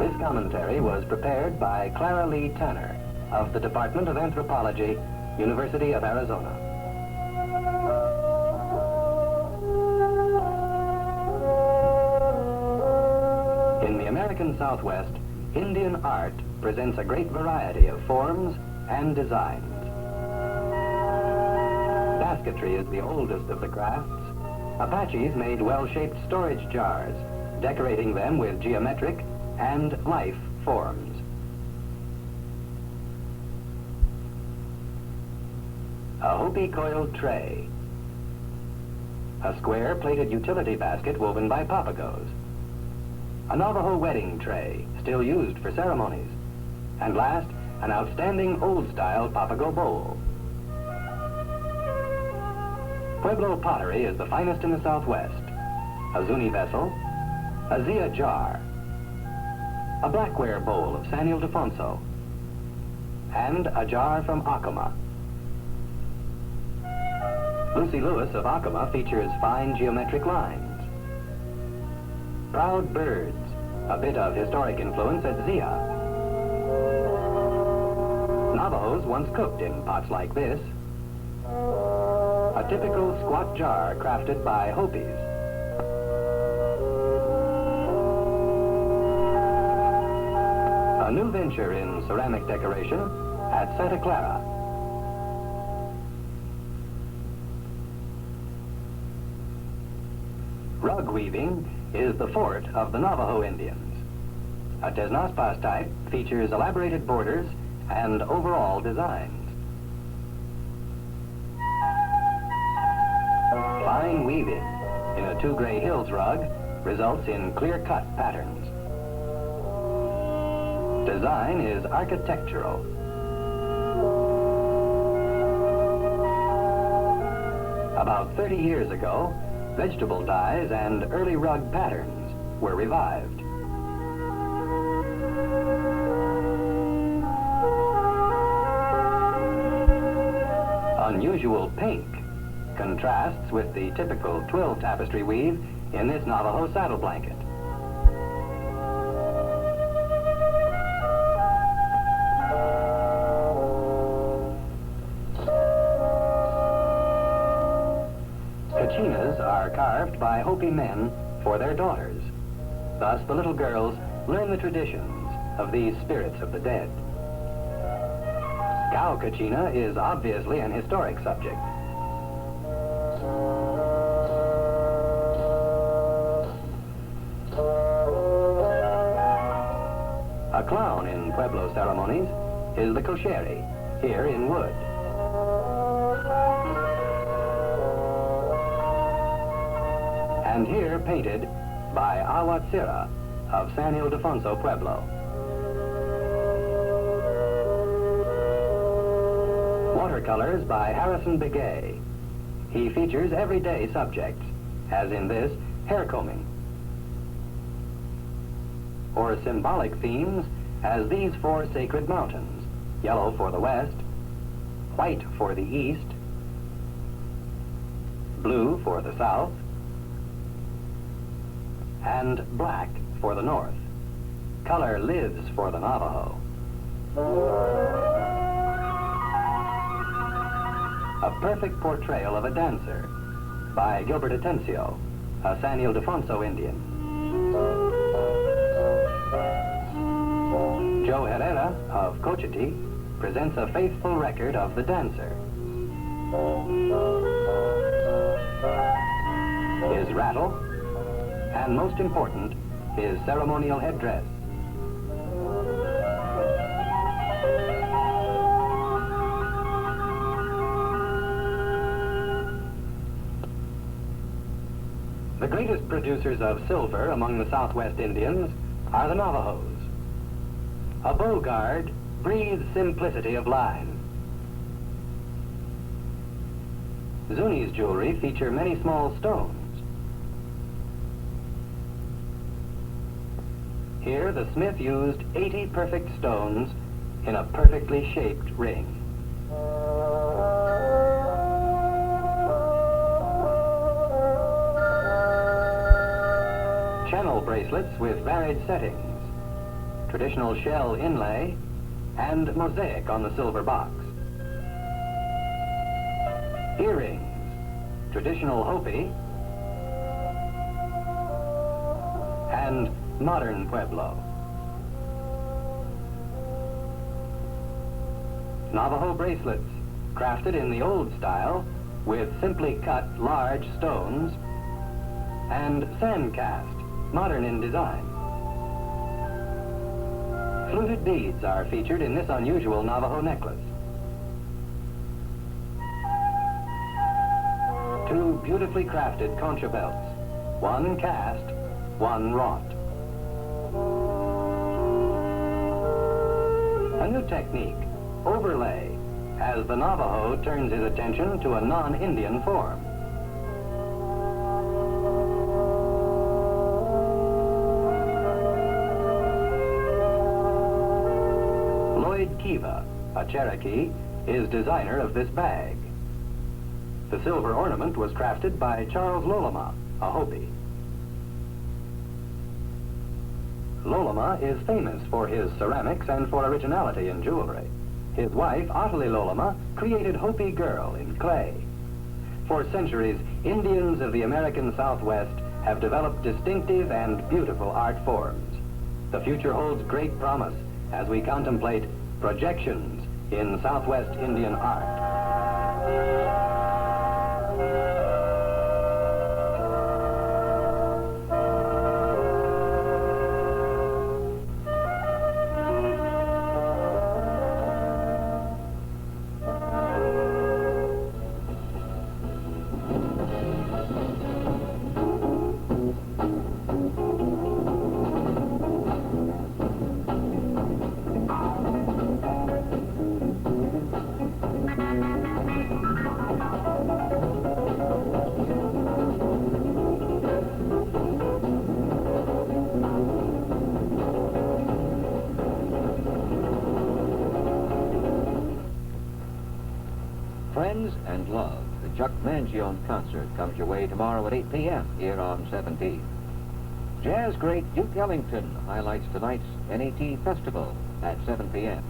This commentary was prepared by Clara Lee Tanner of the Department of Anthropology, University of Arizona. In the American Southwest, Indian art presents a great variety of forms and designs. Basketry is the oldest of the crafts. Apaches made well-shaped storage jars, decorating them with geometric and life forms. A Hopi coiled tray. A square plated utility basket woven by Papagos. A Navajo wedding tray, still used for ceremonies. And last, an outstanding old-style Papago bowl. Pueblo pottery is the finest in the Southwest. A Zuni vessel, a Zia jar, a blackware bowl of San Ildefonso, and a jar from Acoma. Lucy Lewis of Acoma features fine geometric lines. Proud birds, a bit of historic influence at Zia. Navajos once cooked in pots like this. A typical squat jar crafted by Hopis. A new venture in ceramic decoration at Santa Clara. Rug weaving is the fort of the Navajo Indians. A Tesnospas type features elaborated borders and overall designs. Fine weaving in a Two Gray Hills rug results in clear-cut patterns. Design is architectural. About 30 years ago, vegetable dyes and early rug patterns were revived. Unusual pink contrasts with the typical twill tapestry weave in this Navajo saddle blanket. Kachinas are carved by Hopi men for their daughters. Thus, the little girls learn the traditions of these spirits of the dead. Cow kachina is obviously an historic subject. A clown in Pueblo ceremonies is the kosheri, here in wood. And here painted by Awatsira of San Ildefonso, Pueblo. Watercolors by Harrison Begay. He features everyday subjects, as in this, hair combing. Or symbolic themes, as these four sacred mountains, yellow for the west, white for the east, blue for the south, and black for the north. Color lives for the Navajo. A perfect portrayal of a dancer by Gilbert Atencio, a San Ildefonso Indian. Joe Herrera of Cochiti presents a faithful record of the dancer. His rattle, and most important, his ceremonial headdress. The greatest producers of silver among the Southwest Indians are the Navajos. A bow guard breathes simplicity of line. Zuni's jewelry feature many small stones. Here, the smith used 80 perfect stones in a perfectly shaped ring. Channel bracelets with varied settings. traditional shell inlay, and mosaic on the silver box. Earrings, traditional Hopi, and modern Pueblo. Navajo bracelets, crafted in the old style with simply cut large stones, and sand cast, modern in design. Fluted beads are featured in this unusual Navajo necklace. Two beautifully crafted concha belts, one cast, one wrought. A new technique, overlay, as the Navajo turns his attention to a non-Indian form. Kiva, a Cherokee, is designer of this bag. The silver ornament was crafted by Charles Lolama, a Hopi. Lolama is famous for his ceramics and for originality in jewelry. His wife, Ottilie Lolama, created Hopi Girl in clay. For centuries, Indians of the American Southwest have developed distinctive and beautiful art forms. The future holds great promise as we contemplate projections in Southwest Indian art. Friends and Love, the Chuck Mangione concert comes your way tomorrow at 8 p.m. here on 17. Jazz great Duke Ellington highlights tonight's NET Festival at 7 p.m.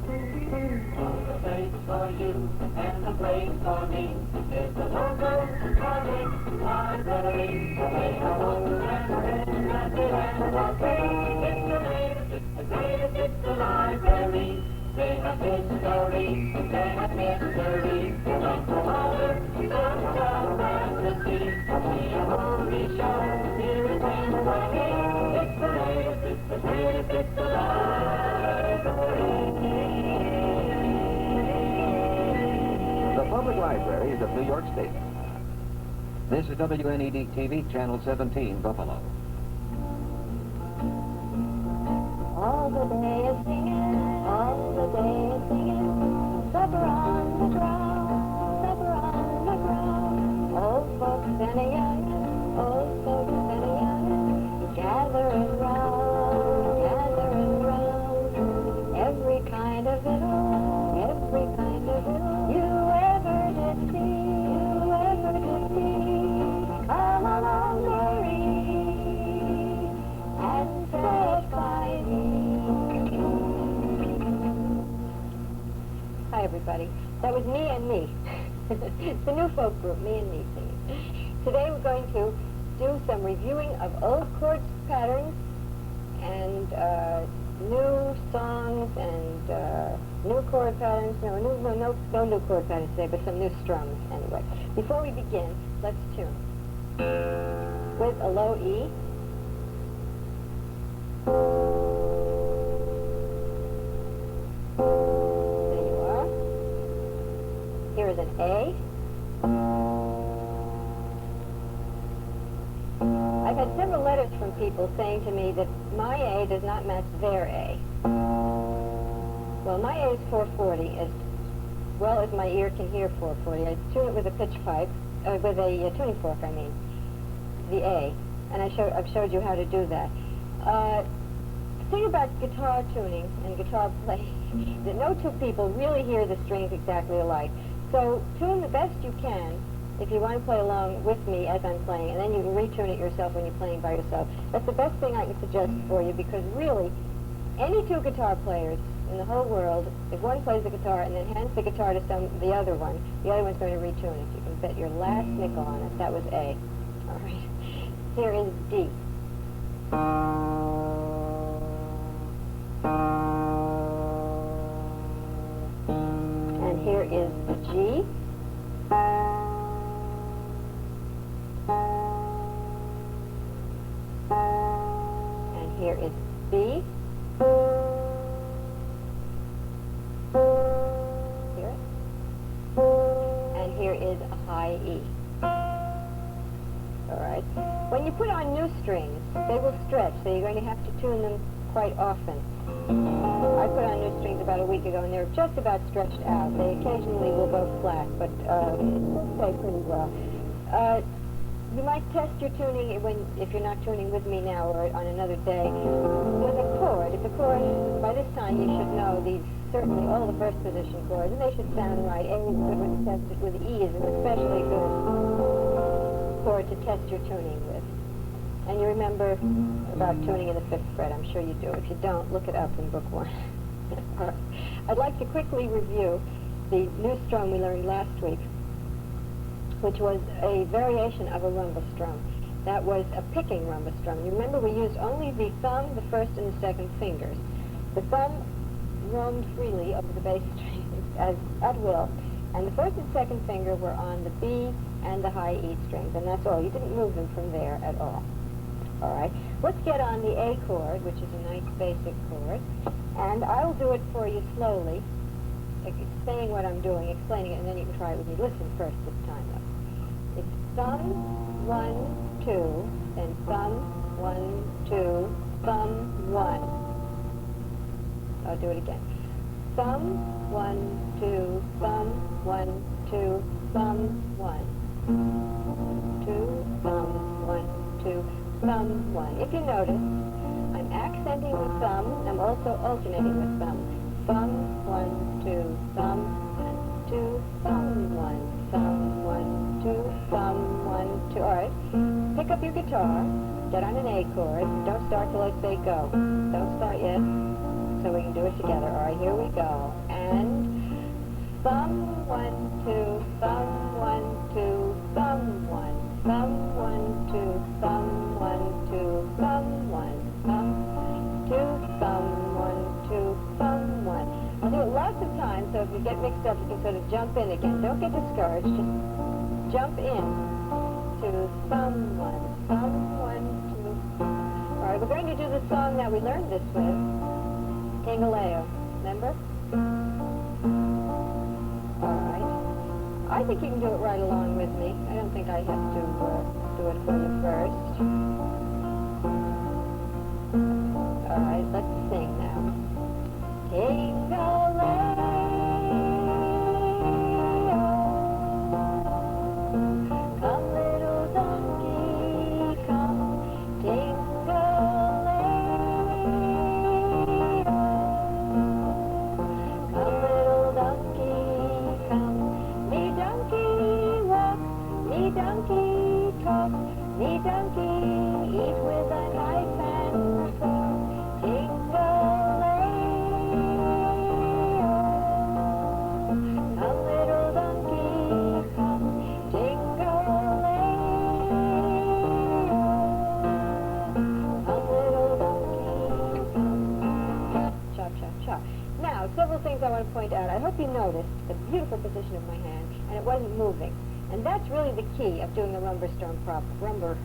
The place for you and the place for me is the local public library. They have books and pens and they have coffee. It's the greatest, it's the library. They have history, they have mystery. Don't go over, don't go fantasy. See a movie show, here is Pennsylvania. It's the latest, it's the greatest, it's the library. The Public Libraries of New York State. This is WNED TV, Channel 17, Buffalo. All the day is singing, all the day is singing, supper on the ground, supper on the ground. Old folks and a young, old folks and a young, gathering round, every kind of victual, every kind of victual you ever did see, come along, Mary, and sit by me. Hi, everybody. That was Me and Me. It's a new folk group, Me and Me singing. Today we're going to do some reviewing of old chord patterns and new songs and new chord patterns. No new chord patterns today, but some new strums anyway. Before we begin, let's tune with a low E. There you are. Here is an A. I've had several letters from people saying to me that my A does not match their A. Well, my A is 440 as well as my ear can hear 440. I tune it with a pitch pipe, with a tuning fork, I mean, the A, and I've showed you how to do that. The thing about guitar tuning and guitar playing that no two people really hear the strings exactly alike. So tune the best you can if you want to play along with me as I'm playing, and then you can retune it yourself when you're playing by yourself. That's the best thing I can suggest for you, because really, any two guitar players in the whole world, if one plays the guitar and then hands the guitar to the other one's going to retune it. You can bet your last nickel on it. That was A. All right. Here is D. And here is G. And here is B. Hear it? And here is a high E. All right. When you put on new strings, they will stretch, so you're going to have to tune them quite often. I put on new strings about a week ago, and they're just about stretched out. They occasionally will go flat, but stay pretty well. You might test your tuning if you're not tuning with me now or on another day with a chord. If the chord, by this time you should know certainly all the first position chords, and they should sound right. A is good when tested with E is an especially good chord to test your tuning with. And you remember about tuning in the 5th fret. I'm sure you do. If you don't, look it up in book 1. All right. I'd like to quickly review the new strum we learned last week, which was a variation of a rumba strum. That was a picking rumba strum. You remember we used only the thumb, the first and the second fingers. The thumb roamed freely over the bass strings at will, and the first and second finger were on the B and the high E strings, and that's all. You didn't move them from there at all. All right. Let's get on the A chord, which is a nice basic chord, and I'll do it for you slowly, saying what I'm doing, explaining it, and then you can try it with me. Listen first this time, though. It's thumb, 1, 2, then thumb, 1, 2, thumb, 1. I'll do it again. Thumb, 1, 2, thumb, 1, 2, thumb, 1. 2, thumb, 1, 2, thumb, 1. If you notice, I'm accenting the thumb. I'm also alternating the thumb. Thumb, 1, 2, thumb, 1, 2, thumb, 1, thumb, 1, 2, thumb, 1, 2. All right. Pick up your guitar. Get on an A chord. Don't start till I say go. Don't start yet. So we can do it together. All right, here we go. And thumb, 1, 2, thumb, 1, 2, thumb, 1, thumb, 1, 2, thumb, 1, 2, thumb, 1, thumb, 2, thumb, 1, 2, thumb, 1. I'll do it lots of times, so if you get mixed up, you can sort of jump in again. Don't get discouraged. Just jump in to thumb, 1, thumb, 1, 2. All right, we're going to do the song that we learned this with. Tingaleo, remember? All right. I think you can do it right along with me. I don't think I have to do it for you first. All right, let's sing now. Tingaleo, come little donkey, come, tingaleo. Donkey talk, me donkey eat with a knife and a fork. Tingaleo, come little donkey, come. Tingaleo, come little donkey, come. Chop, chop, chop. Now, several things I want to point out. I hope you noticed the beautiful position of my hand, and it wasn't moving. And that's really the key of doing a rumba strum properly,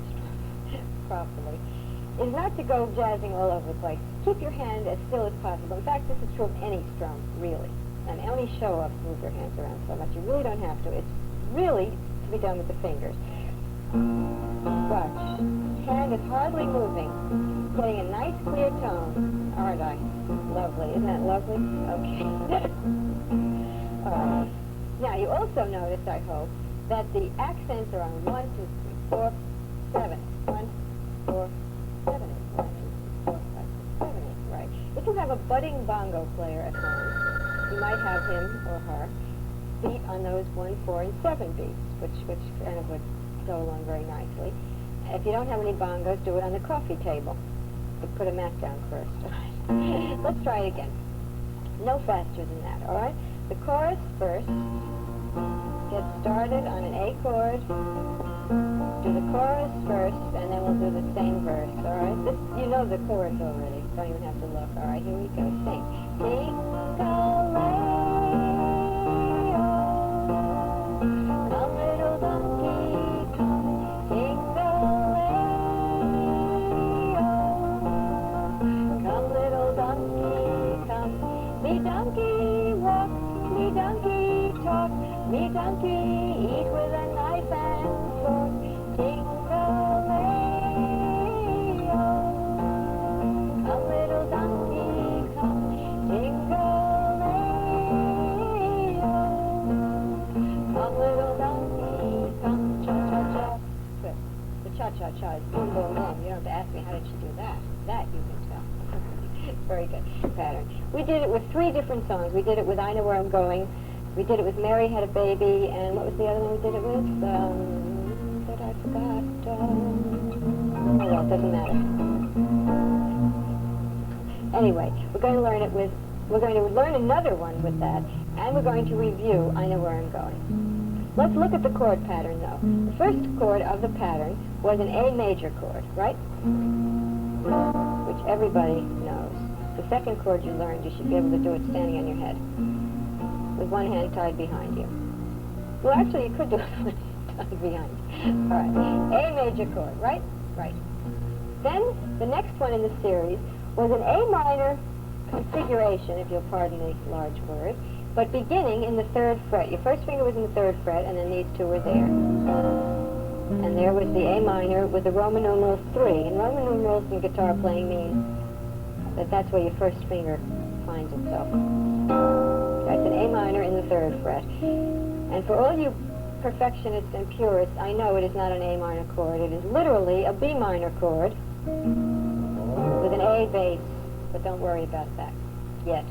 is not to go jazzing all over the place. Keep your hand as still as possible. In fact, this is true of any strum, really. And only show-offs move their hands around so much. You really don't have to. It's really to be done with the fingers. Watch. Hand is hardly moving. Getting a nice, clear tone. Aren't I? Lovely. Isn't that lovely? Okay. All right. Now, you also notice, I hope, that the accents are on 1, 2, 3, 4, 7. 1, 4, 7, 8. 1, 2, 3, 4, 5, 6, 7, 8. Right. If you have a budding bongo player at home, you might have him or her beat on those 1, 4, and 7 beats, which kind of would go along very nicely. If you don't have any bongos, do it on the coffee table. But put a mat down first. Let's try it again. No faster than that, all right? The chorus first. Get started on an A chord. Do the chorus first, and then we'll do the same verse, all right? This, you know the chorus already. Don't even have to look. All right, here we go. Sing. Come little donkey, come, come little donkey, come. Me donkey walk, me donkey talk, me donkey eat with a knife and fork. Jingle-lay-o, come little donkey, come. Jingle-lay-o, come little donkey, come. Cha-cha-cha. Good. The cha-cha-cha is boom, boom, boom. You don't have to ask me how did she do that. That you can tell. Very good pattern. We did it with 3 different songs. We did it with I Know Where I'm Going. We did it with Mary Had a Baby, and what was the other one we did it with? That I forgot. Oh well, it doesn't matter. Anyway, we're going to learn another one with that, and we're going to review I Know Where I'm Going. Let's look at the chord pattern, though. The first chord of the pattern was an A major chord, right? Which everybody knows. The second chord you learned, you should be able to do it standing on your head, with one hand tied behind you. Well, actually, you could do it with one hand tied behind you. All right, A major chord, right? Right. Then, the next one in the series was an A minor configuration, if you'll pardon the large word, but beginning in the 3rd fret. Your first finger was in the 3rd fret, and then these 2 were there. And there was the A minor with the Roman numeral 3. And Roman numerals in guitar playing mean that that's where your first finger finds itself. That's an A minor in the 3rd fret. And for all you perfectionists and purists, I know it is not an A minor chord. It is literally a B minor chord with an A bass, but don't worry about that yet.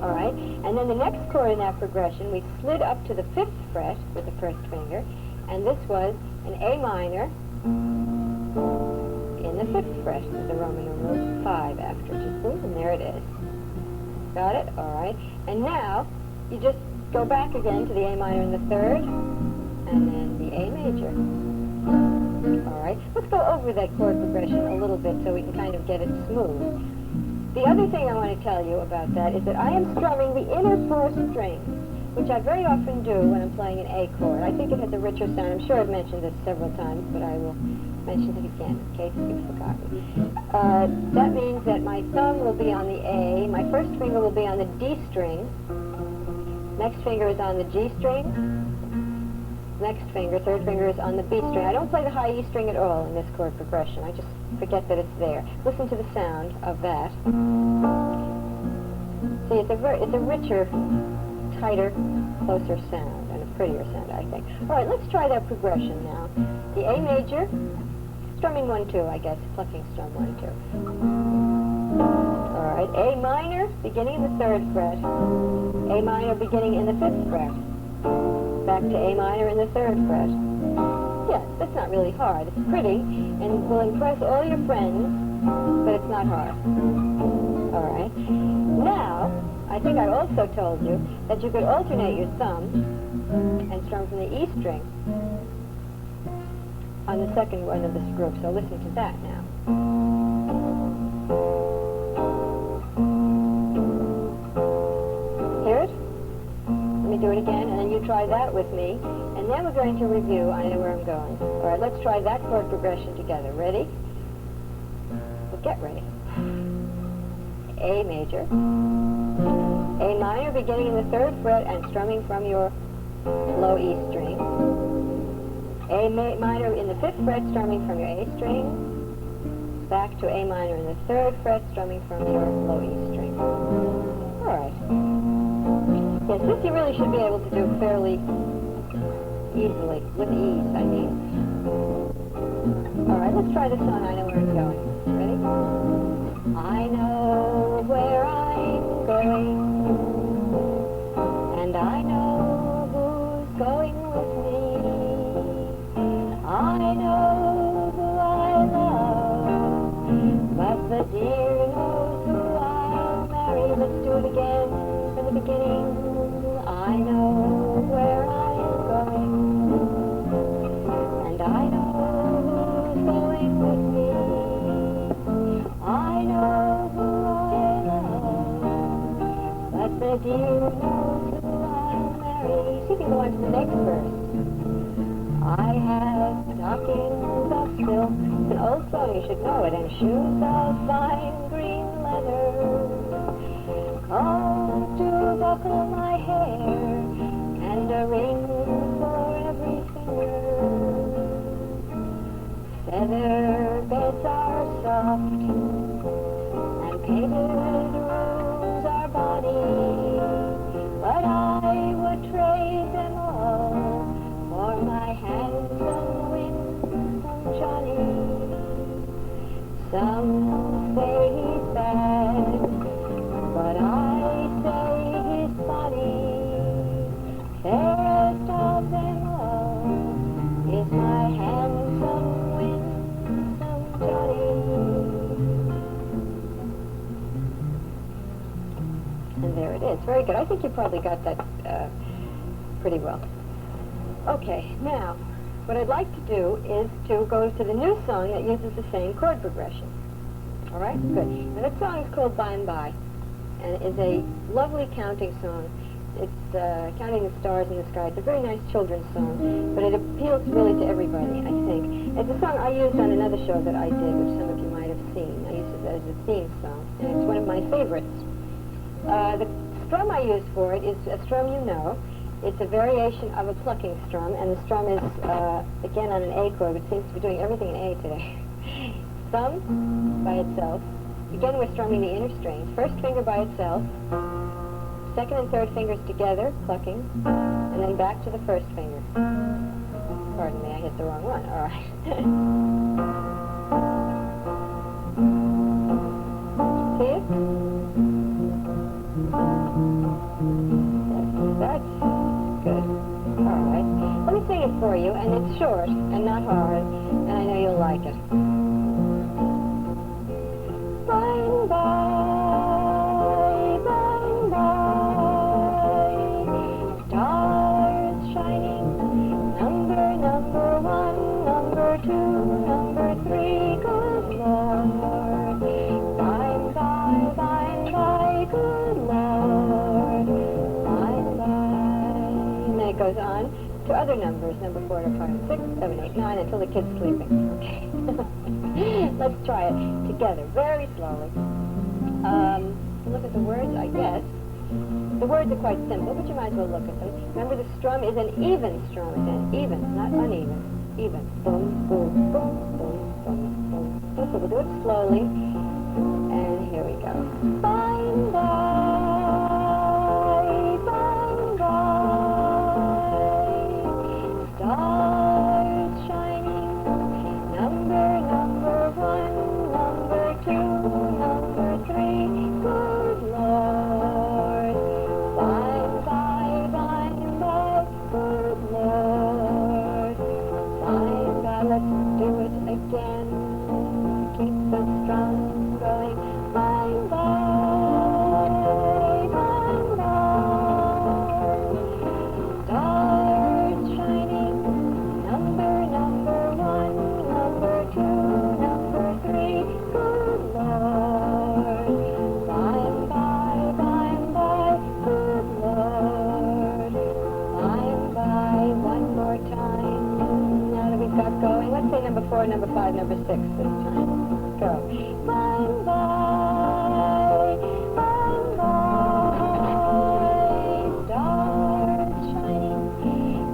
All right, and then the next chord in that progression, we slid up to the 5th fret with the first finger, and this was an A minor in the 5th fret with the Roman numeral 5 after it, and there it is. Got it? All right. And now, you just go back again to the A minor in the 3rd, and then the A major. All right. Let's go over that chord progression a little bit so we can kind of get it smooth. The other thing I want to tell you about that is that I am strumming the inner 4 strings, which I very often do when I'm playing an A chord. I think it has a richer sound. I'm sure I've mentioned this several times, but I will mention it again in case you've forgotten. That means that my thumb will be on the A, my first finger will be on the D string, next finger is on the G string, next finger, 3rd finger is on the B string. I don't play the high E string at all in this chord progression. I just forget that it's there. Listen to the sound of that. See, it's a richer, tighter, closer sound, and a prettier sound, I think. All right, let's try that progression now. The A major, strumming 1-2, I guess, plucking strum 1-2. All right, A minor, beginning in the 3rd fret. A minor, beginning in the 5th fret. Back to A minor in the 3rd fret. Yes, that's not really hard. It's pretty, and will impress all your friends, but it's not hard. All right. Now, I think I also told you that you could alternate your thumb and strum from the E string on the second one of this group, so listen to that now. Hear it? Let me do it again, and then you try that with me, and then we're going to review I Know Where I'm Going. All right, let's try that chord progression together. Ready? Well, get ready. A major, A minor beginning in the 3rd fret and strumming from your low E string, A minor in the 5th fret strumming from your A string, back to A minor in the 3rd fret strumming from your low E string. All right. Yes, this you really should be able to do fairly easily, with ease, I mean. All right, let's try this song, I Know Where I'm Going. Ready? I know where I'm going, and I I have stockings of silk, an old song, you should know it, and shoes of fine green leather. Comb to buckle my hair, and a ring for every finger. Feather beds are soft, and painted rooms are bonny, but I would trade them all for my handsome, winsome Johnny. Some say he's bad, but I say he's funny. Fairest of them all is my handsome, winsome Johnny. And there it is. Very good. I think you probably got that pretty well. Okay, now, what I'd like to do is to go to the new song that uses the same chord progression. All right? Good. Now, that song is called By and By, and it is a lovely counting song. It's counting the stars in the sky. It's a very nice children's song, but it appeals really to everybody, I think. It's a song I used on another show that I did, which some of you might have seen. I used it as a theme song, and it's one of my favorites. The strum I used for it is a strum you know. It's a variation of a plucking strum, and the strum is, again, on an A chord, which seems to be doing everything in A today. Thumb by itself. Again, we're strumming the inner strings. First finger by itself, second and third fingers together, plucking, and then back to the first finger. Pardon me, I hit the wrong one. All right. See it? That's good. All right. Let me sing it for you, and it's short and not hard, and I know you'll like it. By and by, stars shining, number one, number two, number three, good Lord. By and by, good Lord. By and by. And then it goes on to other numbers, number 4 to 5, 6, 7, 8, 9, until the kid's sleeping. Okay. Let's try it together, very slowly. Look at the words, I guess. The words are quite simple, but you might as well look at them. Remember, the strum is an even strum. It's an even, not uneven. Even. Boom, boom, boom, boom, boom, boom. So we'll do it slowly. And here we go. By and by, stars shining. Number one, number two, number three, good Lord. By and by, good Lord. By and by, let's do it again. Keep the strum going. By and by, stars shining. Number one, number two, number three, good Lord. By and by, good Lord. By and by, one more time. Now that we've got going, let's say number 4, number 5, number 6 this time. Go. By and by, stars shining.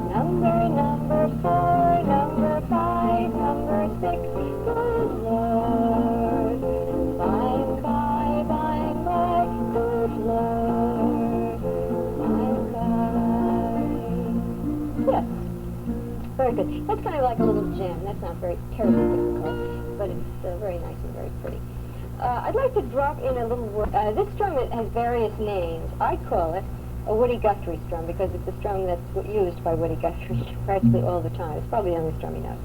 Number 4, number 5, number 6, good Lord. By and by, good Lord. By and by. Yes. Very good. That's kind of like a little jam. That's not very terribly difficult, but it's very nice and very pretty. I'd like to drop in a little word. This strum has various names. I call it a Woody Guthrie strum because it's a strum that's used by Woody Guthrie practically all the time. It's probably the only strum he knows.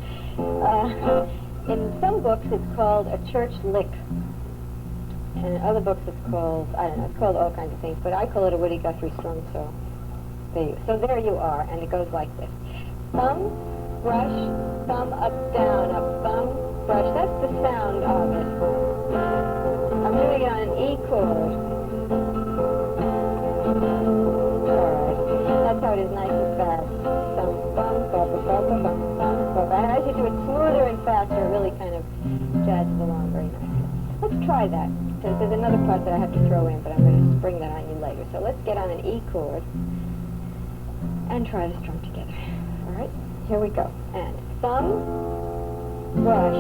In some books it's called a church lick. And in other books it's called, I don't know, it's called all kinds of things, but I call it a Woody Guthrie strum, so there you are, and it goes like this. Thumb, brush, thumb, up, thumb, brush. That's the sound of it. I'm doing it on an E chord. Alright. That's how it is, nice and fast. Thumb, bum, bum, bum, bum, bum, bum. faster, it really kind of jazzes along very nicely. Let's try that, because there's another part that I have to throw in, but I'm going to spring that on you later. So let's get on an E chord and try to strum together. All right, here we go. And thumb, brush,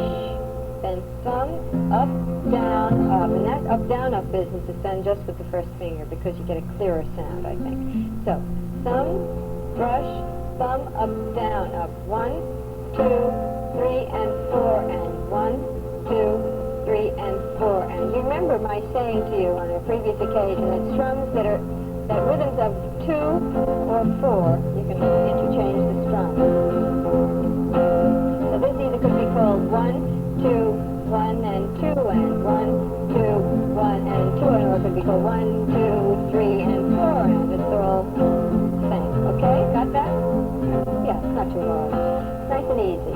then thumb, up, down, up. And that up, down, up business is done just with the first finger because you get a clearer sound, I think. So, thumb, brush, thumb, up, down, up. 1, 2, 3, and 4, and 1, 2, 3, and 4. And you remember my saying to you on a previous occasion that strums that rhythms of 2 or 4, you can interchange the strums. So this either could be called 1, 2, 1, and 2, and 1, 2, 1, and 2, or it could be called 1, 2, 3, and 4, and it's all the same. Okay, got that? Yeah, it's not too hard. Nice and easy.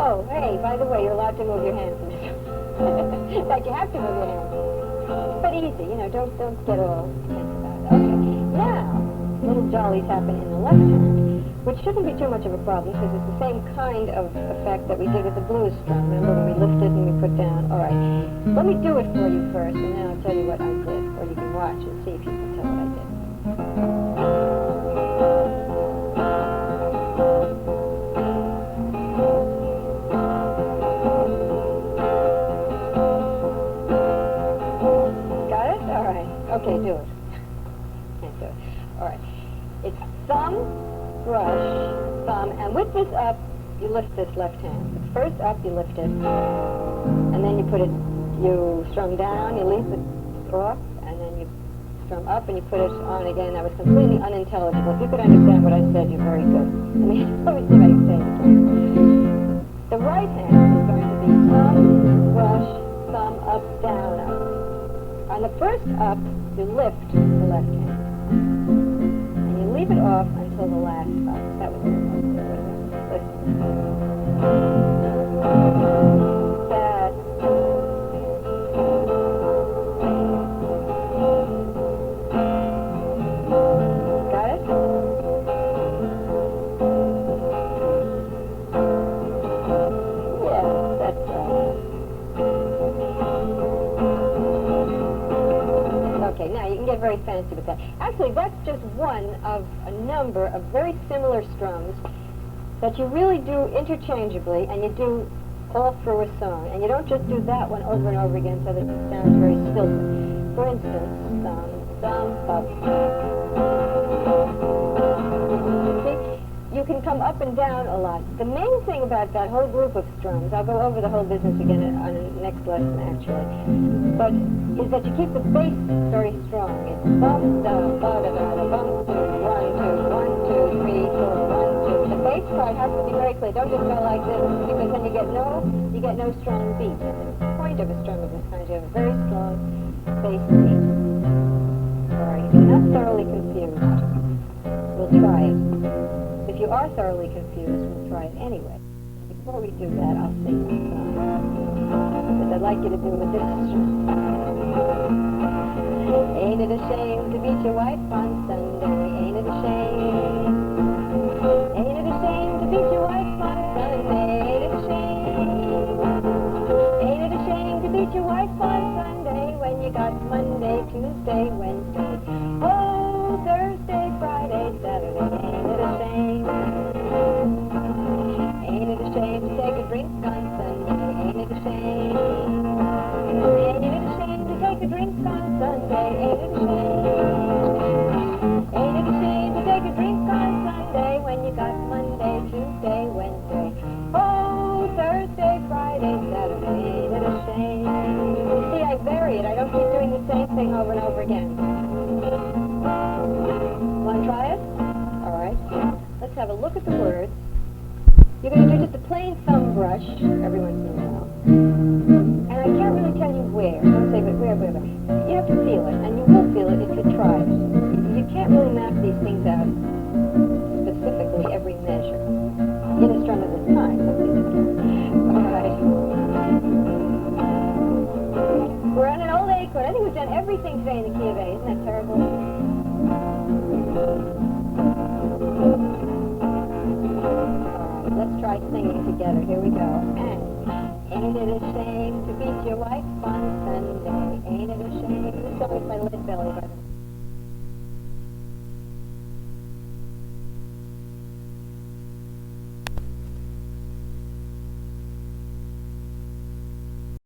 Oh, hey, by the way, you're allowed to move your hands. In fact, you have to move your hands. But easy, you know, don't get all tense about it. Okay, now, little jollies happen in the left hand, which shouldn't be too much of a problem because it's the same kind of effect that we did with the blues strum. Remember when we lifted and we put down? All right, let me do it for you first, and then I'll tell you what I did, or you can watch and see if you can tell what I did. Okay, do it. Can't do it. All right. It's thumb, brush, thumb, and with this up, you lift this left hand. But first up, you lift it, and then you put it, you strum down, you leave it off, and then you strum up, and you put it on again. That was completely unintelligible. If you could understand what I said, you're very good. Let me see if I can say it again. The right hand is going to be thumb, brush, thumb, up, down, up. On the first up, you lift the left hand, and you leave it off until the last up. That was the one. That. Got it? Yeah, that's right. Okay, now you can get very fancy with that. Actually, that's just one of a number of very similar strums that you really do interchangeably, and you do all through a song. And you don't just do that one over and over again so that it sounds very stilted. For instance, thumb, up. See, you can come up and down a lot. The main thing about that whole group of strums, I'll go over the whole business again on the next lesson actually, but is that you keep the bass very strong. It's bum, da, ba, da, da, da, bum, 2, 1, 2, 1, 2, 3, 4, 1, 2. The bass part has to be very clear. Don't just go like this, because then you get no strong beat. And the point of a strum of this kind is you have a very strong bass beat. All right, if you're not thoroughly confused, we'll try it. If you are thoroughly confused, we'll try it anyway. Before we do that, I'll sing one song. Because I'd like you to do with this strum. Ain't it a shame to beat your wife on Sunday? Ain't it a shame? Ain't it a shame to beat your wife on Sunday? Ain't it a shame? Ain't it a shame to beat your wife on Sunday when you got Monday, Tuesday, Wednesday, oh, Thursday, Friday, Saturday? Ain't it a shame? Ain't it a shame to take a drink on Sunday? Ain't it a shame? Ain't it a shame to take a drink on Sunday? Ain't it a shame? Ain't it a shame to take a drink on Sunday when you got Monday, Tuesday, Wednesday, oh, Thursday, Friday, Saturday? Ain't it a shame? See, I vary it. I don't keep doing the same thing over and over again. Want to try it? All right. Let's have a look at the words. You're going to do just a plain thumb brush every once in a while. And I can't really tell you where. Don't say, but where. You have to feel it, and you will feel it if you try it. You can't really map these things out specifically every measure. In a strum of this kind, at least you can. All right. We're on an old A chord. I think we've done everything today in the key of A. Isn't that terrible? Let's try singing together. Here we go. And song is by Lead Belly, by the way.